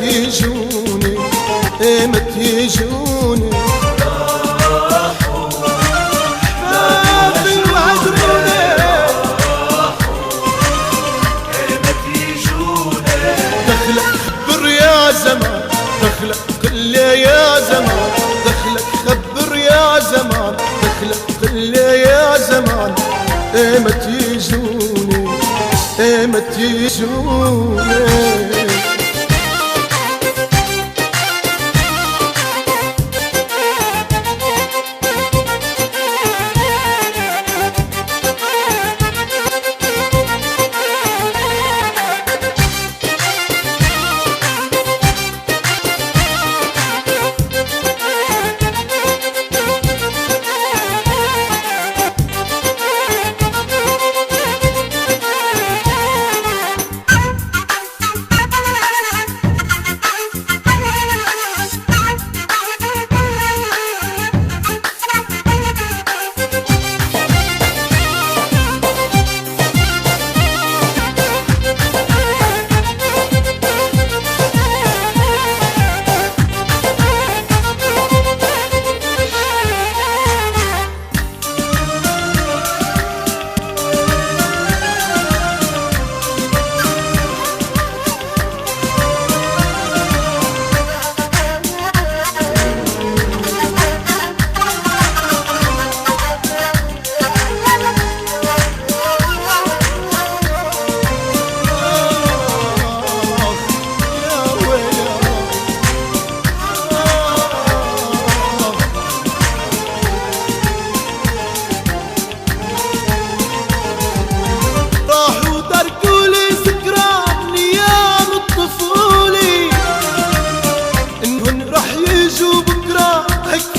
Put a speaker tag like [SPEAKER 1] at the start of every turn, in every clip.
[SPEAKER 1] يجوني ايمت يجوني دخلك كل يا زمان دخلك خبر يا زمان دخلك كل يا زمان ايمت يجوني ايمت يجوني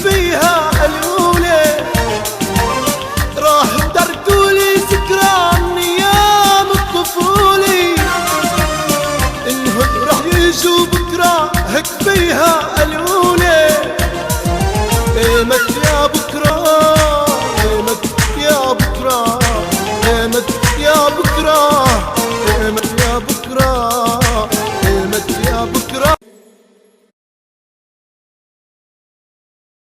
[SPEAKER 1] فيها قالولي راحوا تركولي ذكرى من ايام الطفولة انهم رح يجوا بكرة هيك فيها